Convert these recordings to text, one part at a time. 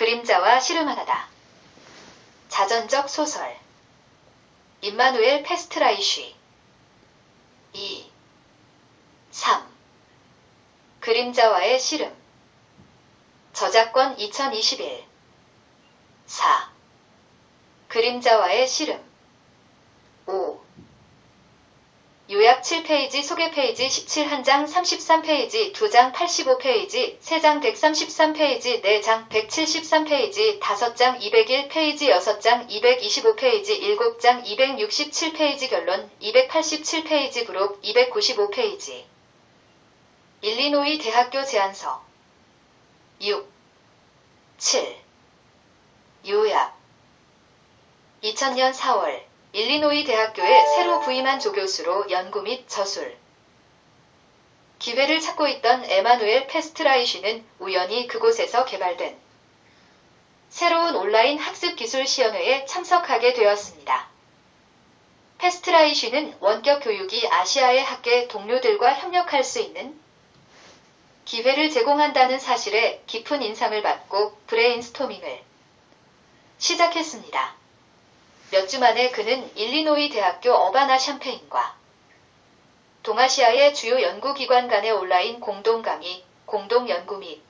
그림자와 씨름하다. 자전적 소설. 임마누엘 페스트라이쉬. 2. 3. 그림자와의 씨름. 저작권 2021. 4. 그림자와의 씨름. 5. 요약 7페이지, 소개 페이지 17, 1장 33페이지, 2장 85페이지, 3장 133페이지, 4장 173페이지, 5장 201페이지, 6장 225페이지, 7장 267페이지, 결론 287페이지, 부록 295페이지. 일리노이 대학교 제안서. 6. 7. 요약. 2000년 4월 일리노이 대학교에 새로 부임한 조교수로 연구 및 저술 기회를 찾고 있던 에마누엘 페스트라이쉬는 우연히 그곳에서 개발된 새로운 온라인 학습 기술 시연회에 참석하게 되었습니다. 페스트라이쉬는 원격 교육이 아시아의 학계 동료들과 협력할 수 있는 기회를 제공한다는 사실에 깊은 인상을 받고 브레인스토밍을 시작했습니다. 몇 주 만에 그는 일리노이 대학교 어바나 샴페인과 동아시아의 주요 연구기관 간의 온라인 공동 강의, 공동 연구 및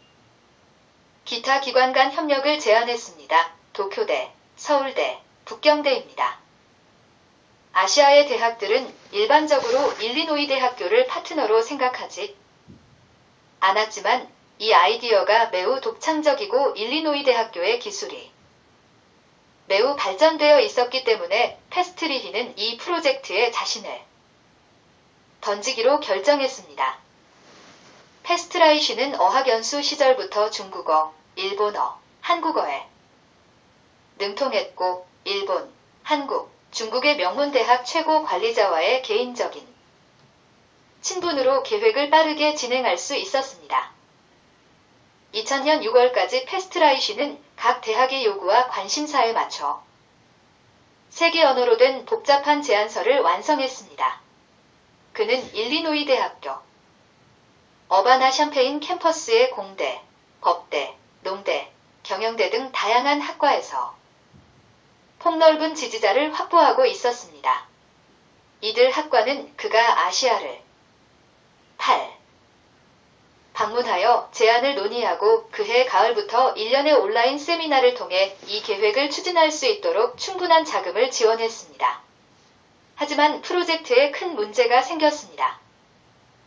기타 기관 간 협력을 제안했습니다. 도쿄대, 서울대, 북경대입니다. 아시아의 대학들은 일반적으로 일리노이 대학교를 파트너로 생각하지 않았지만 이 아이디어가 매우 독창적이고 일리노이 대학교의 기술이 매우 발전되어 있었기 때문에 페스트리히는 이 프로젝트에 자신을 던지기로 결정했습니다. 페스트라이쉬는 어학연수 시절부터 중국어, 일본어, 한국어에 능통했고 일본, 한국, 중국의 명문대학 최고 관리자와의 개인적인 친분으로 계획을 빠르게 진행할 수 있었습니다. 2000년 6월까지 페스트라이쉬는 각 대학의 요구와 관심사에 맞춰 세계 언어로 된 복잡한 제안서를 완성했습니다. 그는 일리노이 대학교, 어바나 샴페인 캠퍼스의 공대, 법대, 농대, 경영대 등 다양한 학과에서 폭넓은 지지자를 확보하고 있었습니다. 이들 학과는 그가 아시아를 8. 방문하여 제안을 논의하고 그해 가을부터 1년의 온라인 세미나를 통해 이 계획을 추진할 수 있도록 충분한 자금을 지원했습니다. 하지만 프로젝트에 큰 문제가 생겼습니다.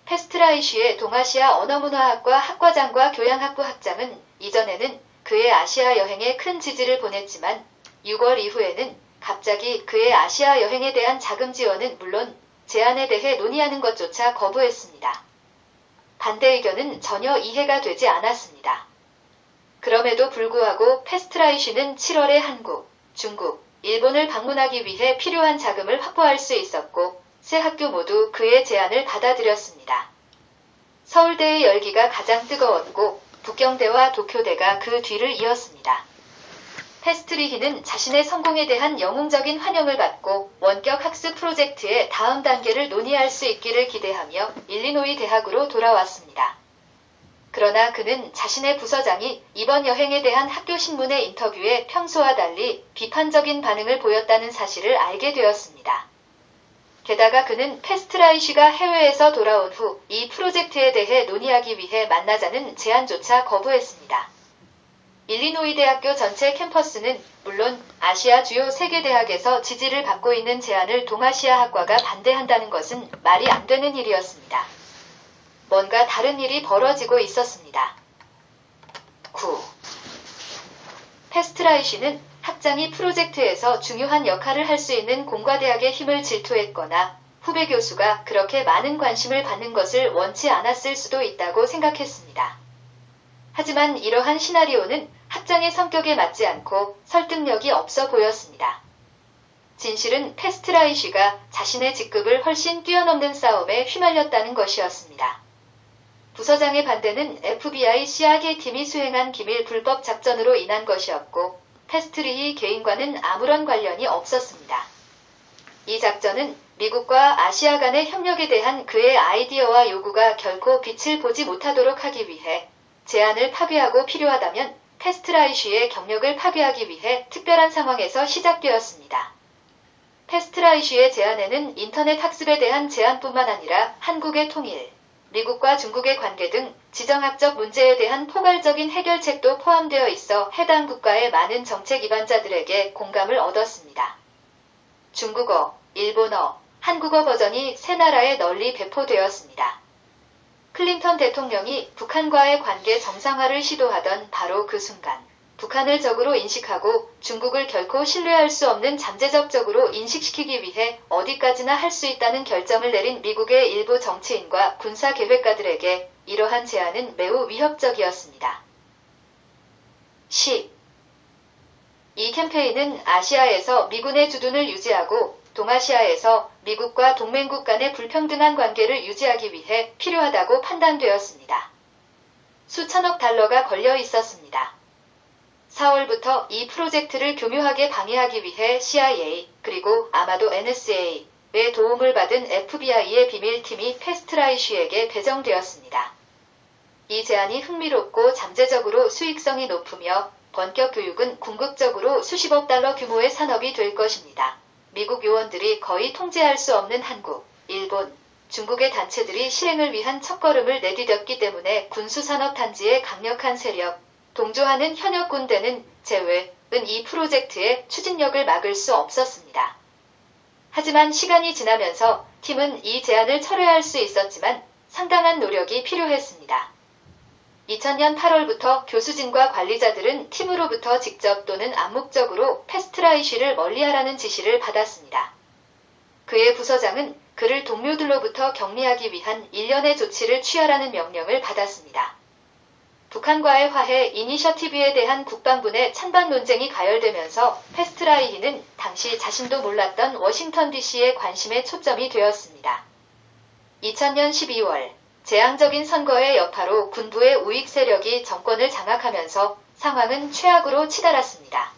페스트라이쉬의 동아시아 언어문화학과 학과장과 교양학부 학장은 이전에는 그의 아시아 여행에 큰 지지를 보냈지만 6월 이후에는 갑자기 그의 아시아 여행에 대한 자금 지원은 물론 제안에 대해 논의하는 것조차 거부했습니다. 반대 의견은 전혀 이해가 되지 않았습니다. 그럼에도 불구하고 페스트라이쉬는 7월에 한국, 중국, 일본을 방문하기 위해 필요한 자금을 확보할 수 있었고 세 학교 모두 그의 제안을 받아들였습니다. 서울대의 열기가 가장 뜨거웠고 북경대와 도쿄대가 그 뒤를 이었습니다. 페스트리히는 자신의 성공에 대한 영웅적인 환영을 받고 원격 학습 프로젝트의 다음 단계를 논의할 수 있기를 기대하며 일리노이 대학으로 돌아왔습니다. 그러나 그는 자신의 부서장이 이번 여행에 대한 학교 신문의 인터뷰에 평소와 달리 비판적인 반응을 보였다는 사실을 알게 되었습니다. 게다가 그는 페스트라이쉬가 해외에서 돌아온 후 이 프로젝트에 대해 논의하기 위해 만나자는 제안조차 거부했습니다. 일리노이 대학교 전체 캠퍼스는 물론 아시아 주요 3개 대학에서 지지를 받고 있는 제안을 동아시아 학과가 반대한다는 것은 말이 안 되는 일이었습니다. 뭔가 다른 일이 벌어지고 있었습니다. 9. 페스트라이쉬는 학장이 프로젝트에서 중요한 역할을 할 수 있는 공과대학의 힘을 질투했거나 후배 교수가 그렇게 많은 관심을 받는 것을 원치 않았을 수도 있다고 생각했습니다. 하지만 이러한 시나리오는 학장의 성격에 맞지 않고 설득력이 없어 보였습니다. 진실은 페스트라이쉬가 자신의 직급을 훨씬 뛰어넘는 싸움에 휘말렸다는 것이었습니다. 부서장의 반대는 FBI CIA 팀이 수행한 기밀 불법 작전으로 인한 것이었고 페스트리히 개인과는 아무런 관련이 없었습니다. 이 작전은 미국과 아시아 간의 협력에 대한 그의 아이디어와 요구가 결코 빛을 보지 못하도록 하기 위해 제안을 파괴하고 필요하다면 패스트라이쉬의 경력을 파괴하기 위해 특별한 상황에서 시작되었습니다. 패스트라이쉬의 제안에는 인터넷 학습에 대한 제한뿐만 아니라 한국의 통일, 미국과 중국의 관계 등 지정학적 문제에 대한 포괄적인 해결책도 포함되어 있어 해당 국가의 많은 정책 입안자들에게 공감을 얻었습니다. 중국어, 일본어, 한국어 버전이 세 나라에 널리 배포되었습니다. 클린턴 대통령이 북한과의 관계 정상화를 시도하던 바로 그 순간, 북한을 적으로 인식하고 중국을 결코 신뢰할 수 없는 잠재적적으로 인식시키기 위해 어디까지나 할 수 있다는 결정을 내린 미국의 일부 정치인과 군사계획가들에게 이러한 제안은 매우 위협적이었습니다. 10. 이 캠페인은 아시아에서 미군의 주둔을 유지하고 동아시아에서 미국과 동맹국 간의 불평등한 관계를 유지하기 위해 필요하다고 판단되었습니다. 수천억 달러가 걸려 있었습니다. 4월부터 이 프로젝트를 교묘하게 방해하기 위해 CIA, 그리고 아마도 NSA의 도움을 받은 FBI의 비밀팀이 패스트라이쉬에게 배정되었습니다. 이 제안이 흥미롭고 잠재적으로 수익성이 높으며 본격 교육은 궁극적으로 수십억 달러 규모의 산업이 될 것입니다. 미국 요원들이 거의 통제할 수 없는 한국, 일본, 중국의 단체들이 실행을 위한 첫걸음을 내디뎠기 때문에 군수산업 단지의 강력한 세력, 동조하는 현역 군대는 제외은 이 프로젝트의 추진력을 막을 수 없었습니다. 하지만 시간이 지나면서 팀은 이 제안을 철회할 수 있었지만 상당한 노력이 필요했습니다. 2000년 8월부터 교수진과 관리자들은 팀으로부터 직접 또는 암묵적으로 패스트라이쉬를 멀리하라는 지시를 받았습니다. 그의 부서장은 그를 동료들로부터 격리하기 위한 일련의 조치를 취하라는 명령을 받았습니다. 북한과의 화해 이니셔티브에 대한 국방부 내 찬반 논쟁이 가열되면서 패스트라이히는 당시 자신도 몰랐던 워싱턴 DC의 관심의 초점이 되었습니다. 2000년 12월 재앙적인 선거의 여파로 군부의 우익 세력이 정권을 장악하면서 상황은 최악으로 치달았습니다.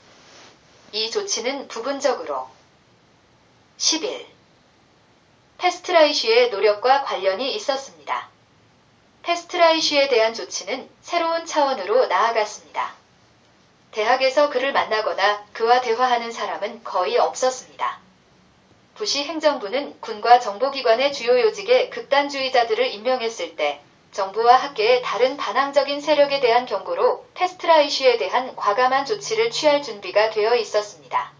이 조치는 부분적으로 11. 패스트라이쉬의 노력과 관련이 있었습니다. 패스트라이쉬에 대한 조치는 새로운 차원으로 나아갔습니다. 대학에서 그를 만나거나 그와 대화하는 사람은 거의 없었습니다. 부시 행정부는 군과 정보기관의 주요 요직에 극단주의자들을 임명했을 때 정부와 학계의 다른 반항적인 세력에 대한 경고로 패스트라이쉬에 대한 과감한 조치를 취할 준비가 되어 있었습니다.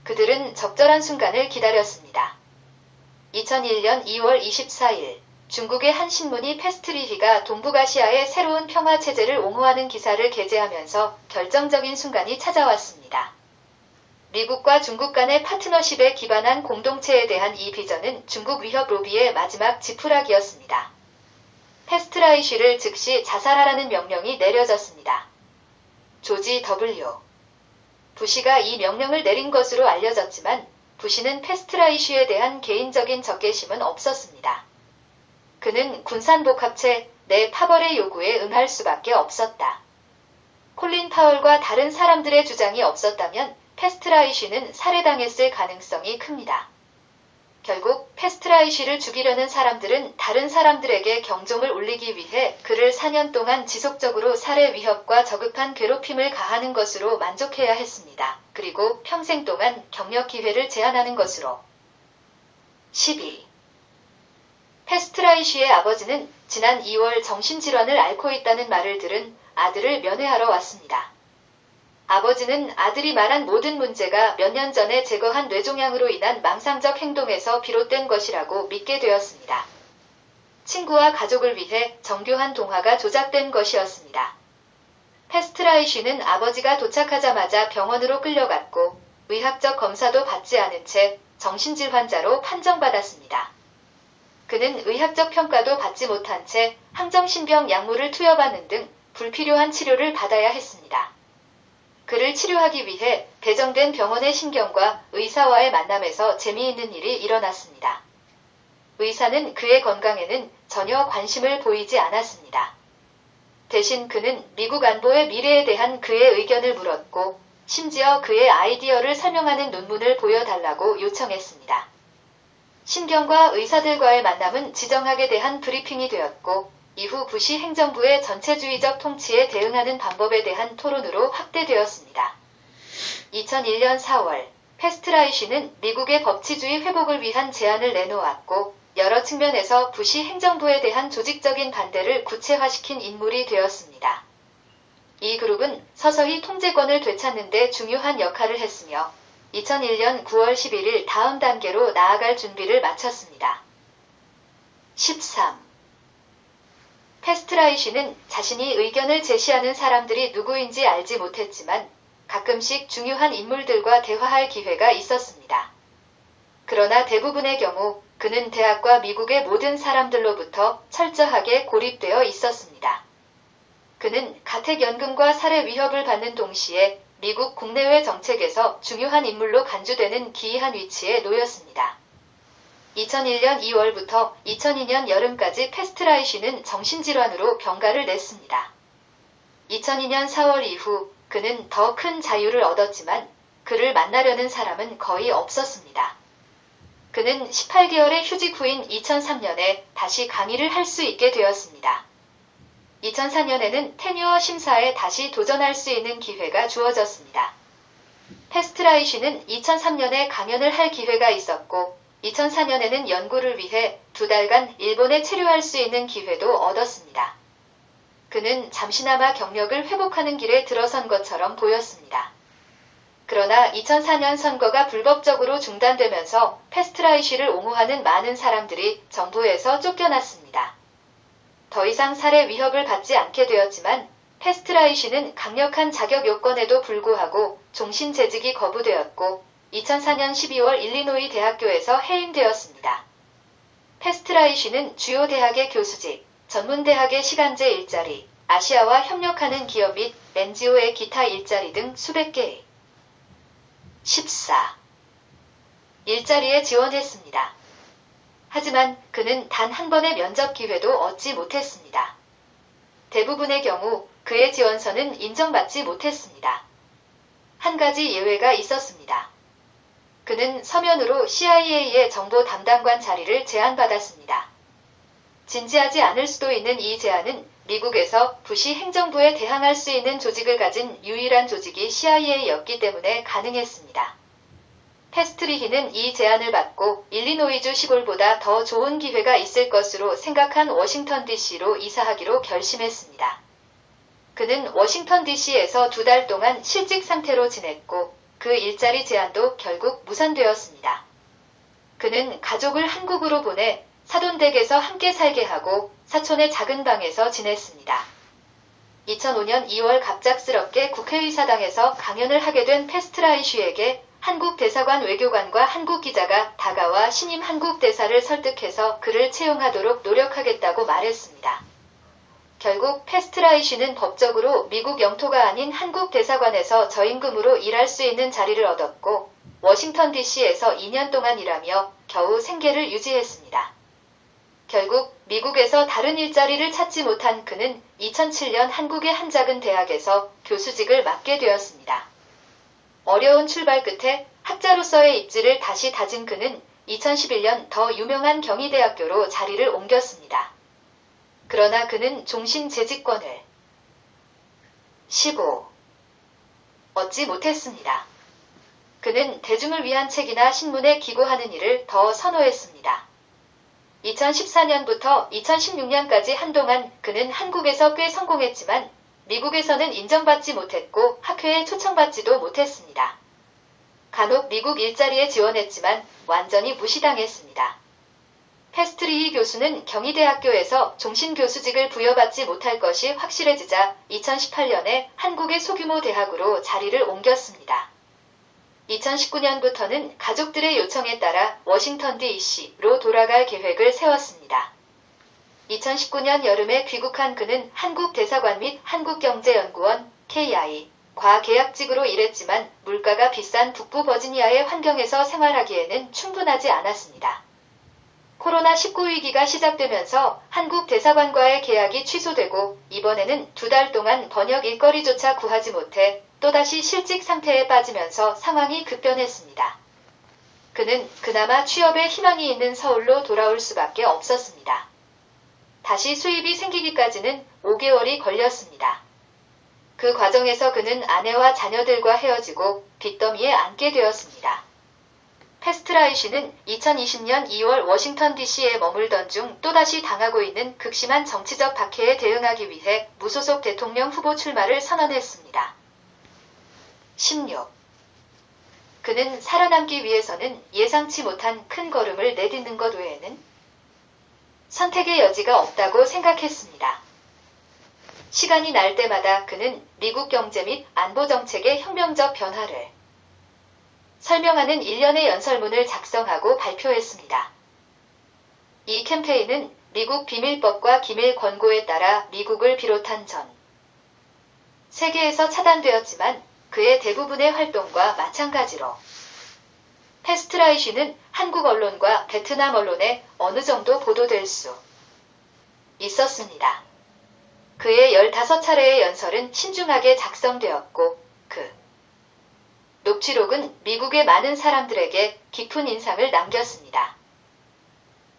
그들은 적절한 순간을 기다렸습니다. 2001년 2월 24일 중국의 한 신문이 패스트리히가 동북아시아의 새로운 평화체제를 옹호하는 기사를 게재하면서 결정적인 순간이 찾아왔습니다. 미국과 중국 간의 파트너십에 기반한 공동체에 대한 이 비전은 중국 위협 로비의 마지막 지푸라기였습니다. 패스트라이쉬를 즉시 자살하라는 명령이 내려졌습니다. 조지 W. 부시가 이 명령을 내린 것으로 알려졌지만 부시는 패스트라이쉬에 대한 개인적인 적개심은 없었습니다. 그는 군산복합체 내 파벌의 요구에 응할 수밖에 없었다. 콜린 파월과 다른 사람들의 주장이 없었다면 패스트라이쉬는 살해당했을 가능성이 큽니다. 결국 패스트라이쉬를 죽이려는 사람들은 다른 사람들에게 경종을 울리기 위해 그를 4년 동안 지속적으로 살해 위협과 저급한 괴롭힘을 가하는 것으로 만족해야 했습니다. 그리고 평생 동안 경력 기회를 제한하는 것으로. 12. 패스트라이쉬의 아버지는 지난 2월 정신질환을 앓고 있다는 말을 들은 아들을 면회하러 왔습니다. 아버지는 아들이 말한 모든 문제가 몇 년 전에 제거한 뇌종양으로 인한 망상적 행동에서 비롯된 것이라고 믿게 되었습니다. 친구와 가족을 위해 정교한 동화가 조작된 것이었습니다. 패스트라이쉬는 아버지가 도착하자마자 병원으로 끌려갔고 의학적 검사도 받지 않은 채 정신질 환자로 판정받았습니다. 그는 의학적 평가도 받지 못한 채 항정신병 약물을 투여받는 등 불필요한 치료를 받아야 했습니다. 그를 치료하기 위해 배정된 병원의 신경과 의사와의 만남에서 재미있는 일이 일어났습니다. 의사는 그의 건강에는 전혀 관심을 보이지 않았습니다. 대신 그는 미국 안보의 미래에 대한 그의 의견을 물었고 심지어 그의 아이디어를 설명하는 논문을 보여달라고 요청했습니다. 신경과 의사들과의 만남은 지정학에 대한 브리핑이 되었고 이후 부시 행정부의 전체주의적 통치에 대응하는 방법에 대한 토론으로 확대되었습니다. 2001년 4월, 패스트라이시는 미국의 법치주의 회복을 위한 제안을 내놓았고 여러 측면에서 부시 행정부에 대한 조직적인 반대를 구체화시킨 인물이 되었습니다. 이 그룹은 서서히 통제권을 되찾는 데 중요한 역할을 했으며 2001년 9월 11일 다음 단계로 나아갈 준비를 마쳤습니다. 13. 패스트라이시는 자신이 의견을 제시하는 사람들이 누구인지 알지 못했지만 가끔씩 중요한 인물들과 대화할 기회가 있었습니다. 그러나 대부분의 경우 그는 대학과 미국의 모든 사람들로부터 철저하게 고립되어 있었습니다. 그는 가택연금과 살해 위협을 받는 동시에 미국 국내외 정책에서 중요한 인물로 간주되는 기이한 위치에 놓였습니다. 2001년 2월부터 2002년 여름까지 패스트라이시는 정신질환으로 병가를 냈습니다. 2002년 4월 이후 그는 더 큰 자유를 얻었지만 그를 만나려는 사람은 거의 없었습니다. 그는 18개월의 휴직 후인 2003년에 다시 강의를 할 수 있게 되었습니다. 2004년에는 테뉴어 심사에 다시 도전할 수 있는 기회가 주어졌습니다. 패스트라이시는 2003년에 강연을 할 기회가 있었고 2004년에는 연구를 위해 2달간 일본에 체류할 수 있는 기회도 얻었습니다. 그는 잠시나마 경력을 회복하는 길에 들어선 것처럼 보였습니다. 그러나 2004년 선거가 불법적으로 중단되면서 패스트라이시를 옹호하는 많은 사람들이 정부에서 쫓겨났습니다. 더 이상 살해 위협을 받지 않게 되었지만 패스트라이시는 강력한 자격 요건에도 불구하고 종신 재직이 거부되었고 2004년 12월 일리노이 대학교에서 해임되었습니다. 패스트라이시는 주요 대학의 교수직, 전문대학의 시간제 일자리, 아시아와 협력하는 기업 및 NGO의 기타 일자리 등 수백 개의 14. 일자리에 지원했습니다. 하지만 그는 단 한 번의 면접 기회도 얻지 못했습니다. 대부분의 경우 그의 지원서는 인정받지 못했습니다. 한 가지 예외가 있었습니다. 그는 서면으로 CIA의 정보 담당관 자리를 제안받았습니다. 진지하지 않을 수도 있는 이 제안은 미국에서 부시 행정부에 대항할 수 있는 조직을 가진 유일한 조직이 CIA였기 때문에 가능했습니다. 패스트리히는 이 제안을 받고 일리노이주 시골보다 더 좋은 기회가 있을 것으로 생각한 워싱턴 DC로 이사하기로 결심했습니다. 그는 워싱턴 DC에서 2달 동안 실직 상태로 지냈고 그 일자리 제안도 결국 무산되었습니다. 그는 가족을 한국으로 보내 사돈댁에서 함께 살게 하고 사촌의 작은 방에서 지냈습니다. 2005년 2월 갑작스럽게 국회의사당에서 강연을 하게 된 패스트라이시에게 한국 대사관 외교관과 한국 기자가 다가와 신임 한국 대사를 설득해서 그를 채용하도록 노력하겠다고 말했습니다. 결국 패스트라이시는 법적으로 미국 영토가 아닌 한국 대사관에서 저임금으로 일할 수 있는 자리를 얻었고 워싱턴 DC에서 2년 동안 일하며 겨우 생계를 유지했습니다. 결국 미국에서 다른 일자리를 찾지 못한 그는 2007년 한국의 한 작은 대학에서 교수직을 맡게 되었습니다. 어려운 출발 끝에 학자로서의 입지를 다시 다진 그는 2011년 더 유명한 경희대학교로 자리를 옮겼습니다. 그러나 그는 종신 재직권을 15. 얻지 못했습니다. 그는 대중을 위한 책이나 신문에 기고하는 일을 더 선호했습니다. 2014년부터 2016년까지 한동안 그는 한국에서 꽤 성공했지만 미국에서는 인정받지 못했고 학회에 초청받지도 못했습니다. 간혹 미국 일자리에 지원했지만 완전히 무시당했습니다. 패스트리히 교수는 경희대학교에서 종신교수직을 부여받지 못할 것이 확실해지자 2018년에 한국의 소규모 대학으로 자리를 옮겼습니다. 2019년부터는 가족들의 요청에 따라 워싱턴 DC로 돌아갈 계획을 세웠습니다. 2019년 여름에 귀국한 그는 한국 대사관 및 한국경제연구원 KI 과 계약직으로 일했지만 물가가 비싼 북부 버지니아의 환경에서 생활하기에는 충분하지 않았습니다. 코로나19 위기가 시작되면서 한국 대사관과의 계약이 취소되고 이번에는 2달 동안 번역 일거리조차 구하지 못해 또다시 실직 상태에 빠지면서 상황이 급변했습니다. 그는 그나마 취업에 희망이 있는 서울로 돌아올 수밖에 없었습니다. 다시 수입이 생기기까지는 5개월이 걸렸습니다. 그 과정에서 그는 아내와 자녀들과 헤어지고 빚더미에 앉게 되었습니다. 페스트라이시는 2020년 2월 워싱턴 DC에 머물던 중 또다시 당하고 있는 극심한 정치적 박해에 대응하기 위해 무소속 대통령 후보 출마를 선언했습니다. 16. 그는 살아남기 위해서는 예상치 못한 큰 걸음을 내딛는 것 외에는 선택의 여지가 없다고 생각했습니다. 시간이 날 때마다 그는 미국 경제 및 안보 정책의 혁명적 변화를 설명하는 일련의 연설문을 작성하고 발표했습니다. 이 캠페인은 미국 비밀법과 기밀 권고에 따라 미국을 비롯한 전 세계에서 차단되었지만 그의 대부분의 활동과 마찬가지로 페스트라이시는 한국 언론과 베트남 언론에 어느 정도 보도될 수 있었습니다. 그의 15차례의 연설은 신중하게 작성되었고 그 녹취록은 미국의 많은 사람들에게 깊은 인상을 남겼습니다.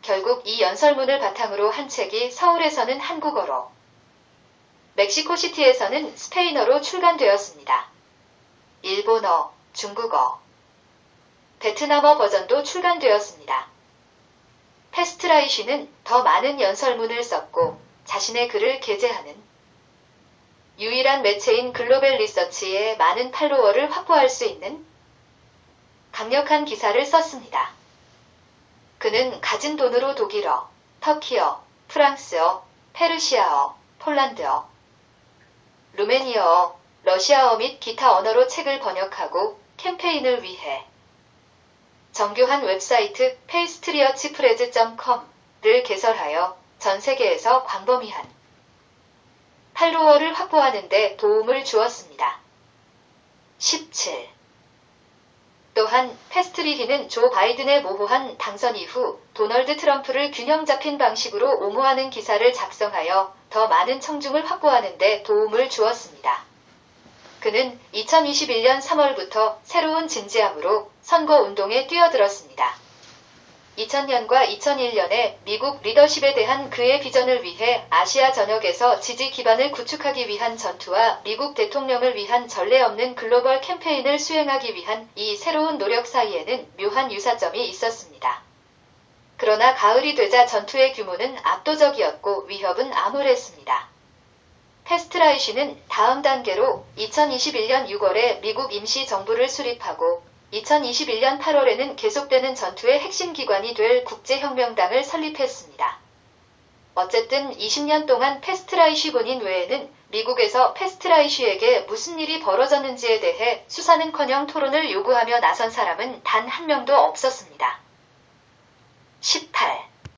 결국 이 연설문을 바탕으로 한 책이 서울에서는 한국어로, 멕시코시티에서는 스페인어로 출간되었습니다. 일본어, 중국어, 베트남어 버전도 출간되었습니다. 페스트라이시는 더 많은 연설문을 썼고 자신의 글을 게재하는 유일한 매체인 글로벌 리서치에 많은 팔로워를 확보할 수 있는 강력한 기사를 썼습니다. 그는 가진 돈으로 독일어, 터키어, 프랑스어, 페르시아어, 폴란드어, 루메니어어, 러시아어 및 기타 언어로 책을 번역하고 캠페인을 위해 정교한 웹사이트 페이스트리어치프레즈.com을 개설하여 전 세계에서 광범위한 팔로워를 확보하는 데 도움을 주었습니다. 17. 또한 페스트리히는 조 바이든의 모호한 당선 이후 도널드 트럼프를 균형 잡힌 방식으로 옹호하는 기사를 작성하여 더 많은 청중을 확보하는 데 도움을 주었습니다. 그는 2021년 3월부터 새로운 진지함으로 선거운동에 뛰어들었습니다. 2000년과 2001년에 미국 리더십에 대한 그의 비전을 위해 아시아 전역에서 지지 기반을 구축하기 위한 전투와 미국 대통령을 위한 전례 없는 글로벌 캠페인을 수행하기 위한 이 새로운 노력 사이에는 묘한 유사점이 있었습니다. 그러나 가을이 되자 전투의 규모는 압도적이었고 위협은 암울했습니다. 페스트라이시는 다음 단계로 2021년 6월에 미국 임시정부를 수립하고 2021년 8월에는 계속되는 전투의 핵심 기관이 될 국제혁명당을 설립했습니다. 어쨌든 20년 동안 페스트라이시 본인 외에는 미국에서 페스트라이시에게 무슨 일이 벌어졌는지에 대해 수사는커녕 토론을 요구하며 나선 사람은 단 한 명도 없었습니다.